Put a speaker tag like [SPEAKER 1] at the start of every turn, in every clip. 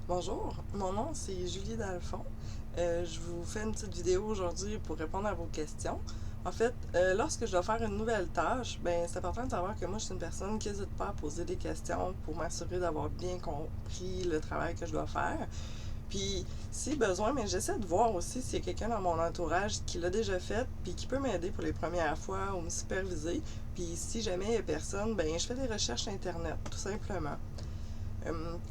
[SPEAKER 1] Bonjour, mon nom c'est Julie Dalphon. Je vous fais une petite vidéo aujourd'hui pour répondre à vos questions. En fait, lorsque je dois faire une nouvelle tâche, ben c'est important de savoir que moi je suis une personne qui n'hésite pas à poser des questions pour m'assurer d'avoir bien compris le travail que je dois faire. Puis, si besoin, mais j'essaie de voir aussi s'il y a quelqu'un dans mon entourage qui l'a déjà fait, puis qui peut m'aider pour les premières fois ou me superviser. Puis, si jamais il n'y a personne, ben je fais des recherches internet, tout simplement.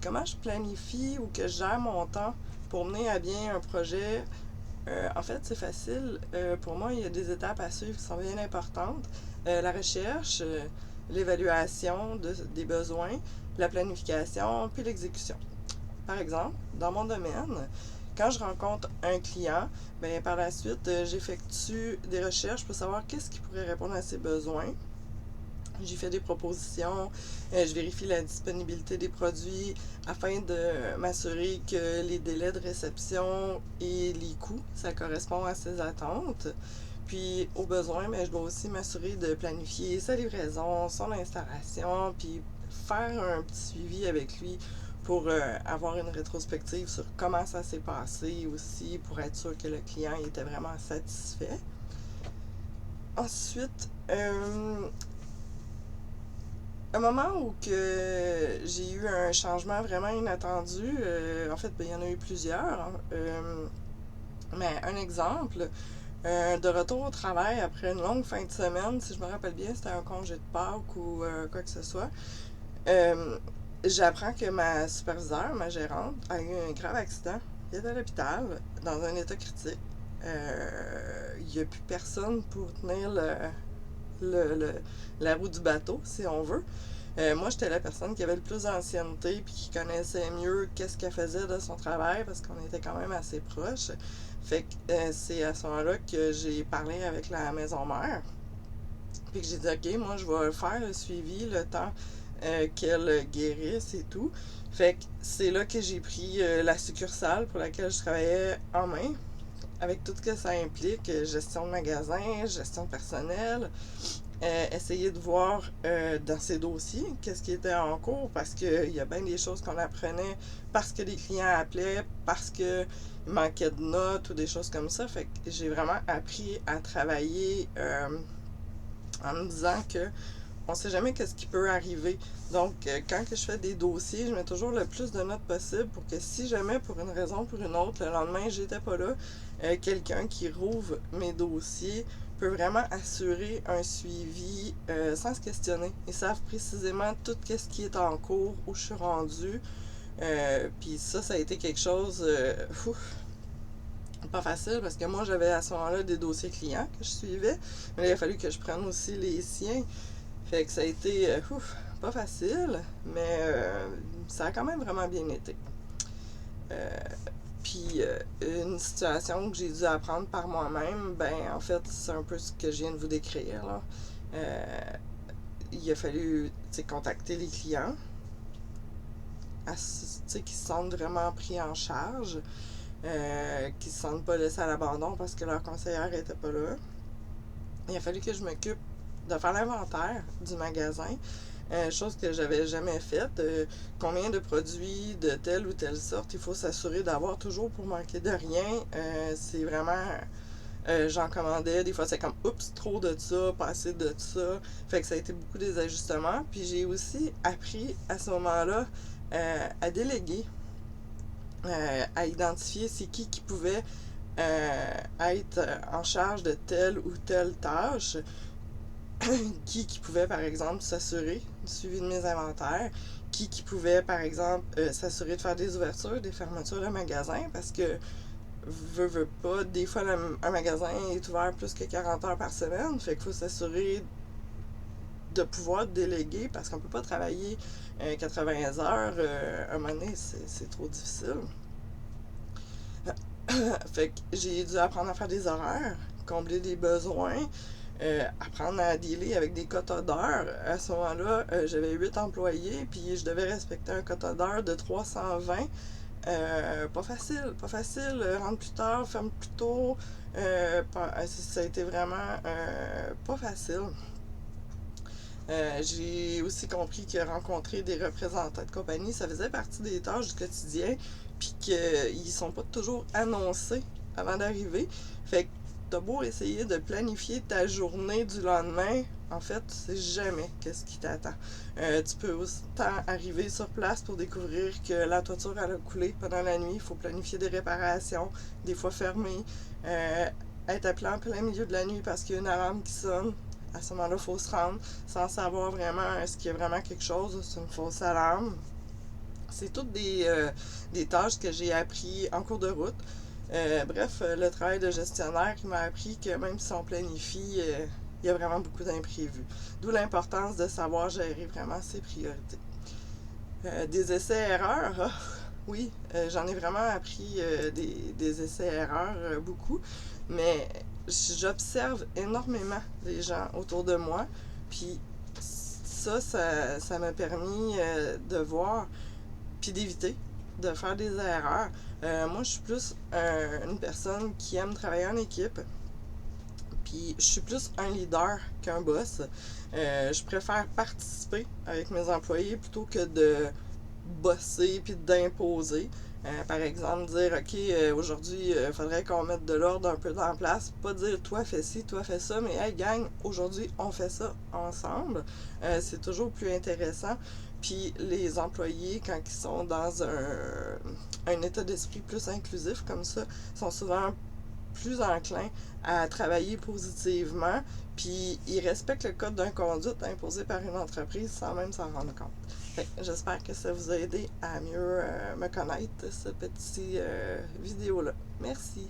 [SPEAKER 1] Comment je planifie ou que je gère mon temps pour mener à bien un projet? En fait, c'est facile. Pour moi, il y a des étapes à suivre qui sont bien importantes. La recherche, l'évaluation des besoins, la planification, puis l'exécution. Par exemple, dans mon domaine, quand je rencontre un client, ben, par la suite, j'effectue des recherches pour savoir qu'est-ce qui pourrait répondre à ses besoins. J'y fais des propositions, je vérifie la disponibilité des produits afin de m'assurer que les délais de réception et les coûts, ça correspond à ses attentes. Puis, au besoin, je dois aussi m'assurer de planifier sa livraison, son installation, puis faire un petit suivi avec lui pour avoir une rétrospective sur comment ça s'est passé aussi, pour être sûr que le client était vraiment satisfait. Ensuite, un moment où que j'ai eu un changement vraiment inattendu, en fait, il y en a eu plusieurs, hein. Mais un exemple, de retour au travail après une longue fin de semaine, si je me rappelle bien, c'était un congé de Pâques ou quoi que ce soit, euh, j'apprends que ma superviseure, ma gérante, a eu un grave accident. Elle est à l'hôpital, dans un état critique. Il n'y a plus personne pour tenir le- le- la roue du bateau, si on veut. Moi, j'étais la personne qui avait le plus d'ancienneté puis qui connaissait mieux qu'est-ce qu'elle faisait de son travail parce qu'on était quand même assez proches. Fait que c'est à ce moment-là que j'ai parlé avec la maison mère. Puis que j'ai dit, OK, moi, je vais faire le suivi le temps qu'elle guérisse et tout. Fait que c'est là que j'ai pris la succursale pour laquelle je travaillais en main, avec tout ce que ça implique, gestion de magasin, gestion de personnel, essayer de voir dans ces dossiers qu'est-ce qui était en cours parce qu'il y a bien des choses qu'on apprenait parce que les clients appelaient, parce qu'il manquait de notes ou des choses comme ça. Fait que j'ai vraiment appris à travailler en me disant que on sait jamais qu'est-ce qui peut arriver. Donc, quand que je fais des dossiers, je mets toujours le plus de notes possible pour que si jamais, pour une raison ou pour une autre, le lendemain, j'étais pas là, quelqu'un qui rouvre mes dossiers peut vraiment assurer un suivi sans se questionner. Ils savent précisément tout ce qui est en cours, où je suis rendue. Puis ça a été quelque chose pas facile parce que moi, j'avais à ce moment-là des dossiers clients que je suivais, mais il a fallu que je prenne aussi les siens. Fait que ça a été pas facile, mais ça a quand même vraiment bien été. Euh, Puis une situation que j'ai dû apprendre par moi-même, ben en fait, c'est un peu ce que je viens de vous décrire, là. Euh, il a fallu contacter les clients, qui se sentent vraiment pris en charge, qui se sentent pas laissés à l'abandon parce que leur conseillère était pas là. Il a fallu que je m'occupe de faire l'inventaire du magasin, chose que j'avais jamais faite. Combien de produits de telle ou telle sorte il faut s'assurer d'avoir toujours pour manquer de rien. C'est vraiment. J'en commandais, des fois c'est comme oups, trop de ça, pas assez de ça. Fait que ça a été beaucoup des ajustements. Puis j'ai aussi appris à ce moment-là à déléguer, à identifier c'est qui pouvait être en charge de telle ou telle tâche, qui pouvait, par exemple, s'assurer du suivi de mes inventaires, qui pouvait, par exemple, s'assurer de faire des ouvertures, des fermetures de magasins, parce que, veut pas, des fois, un magasin est ouvert plus que 40 heures par semaine, fait qu'il faut s'assurer de pouvoir déléguer, parce qu'on peut pas travailler 80 heures, un moment donné, c'est trop difficile. Fait que j'ai dû apprendre à faire des horaires, combler des besoins, apprendre à dealer avec des quotas d'heures. À ce moment-là, j'avais 8 employés, puis je devais respecter un quota d'heures de 320. Pas facile, pas facile. Rentre plus tard, ferme plus tôt. Ça a été vraiment pas facile. J'ai aussi compris que rencontrer des représentants de compagnie, ça faisait partie des tâches du quotidien, puis qu'ils sont pas toujours annoncés avant d'arriver. Fait que t'as beau essayer de planifier ta journée du lendemain, en fait, tu sais jamais qu'est-ce qui t'attend. Tu peux autant arriver sur place pour découvrir que la toiture elle a coulé pendant la nuit, il faut planifier des réparations, des fois fermer, être appelé en plein milieu de la nuit parce qu'il y a une alarme qui sonne. À ce moment-là, il faut se rendre sans savoir vraiment est-ce qu'il y a vraiment quelque chose, c'est une fausse alarme. C'est toutes des tâches que j'ai appris en cours de route. Bref, le travail de gestionnaire qui m'a appris que même si on planifie, il y a vraiment beaucoup d'imprévus. D'où l'importance de savoir gérer vraiment ses priorités. Des essais-erreurs, oui, j'en ai vraiment appris des essais-erreurs, beaucoup, mais j'observe énormément les gens autour de moi, puis ça m'a permis de voir, puis d'éviter de faire des erreurs. Moi, je suis plus une personne qui aime travailler en équipe, puis je suis plus un leader qu'un boss. Je préfère participer avec mes employés plutôt que de bosser puis d'imposer. Par exemple, dire OK, aujourd'hui, il faudrait qu'on mette de l'ordre un peu dans la place. Pas dire toi fais ci, toi fais ça, mais hey gang, aujourd'hui, on fait ça ensemble. C'est toujours plus intéressant. Puis les employés, quand ils sont dans un état d'esprit plus inclusif comme ça, sont souvent plus enclins à travailler positivement, puis ils respectent le code d'un conduite imposé par une entreprise sans même s'en rendre compte. J'espère que ça vous a aidé à mieux me connaître, ce petit vidéo-là. Merci.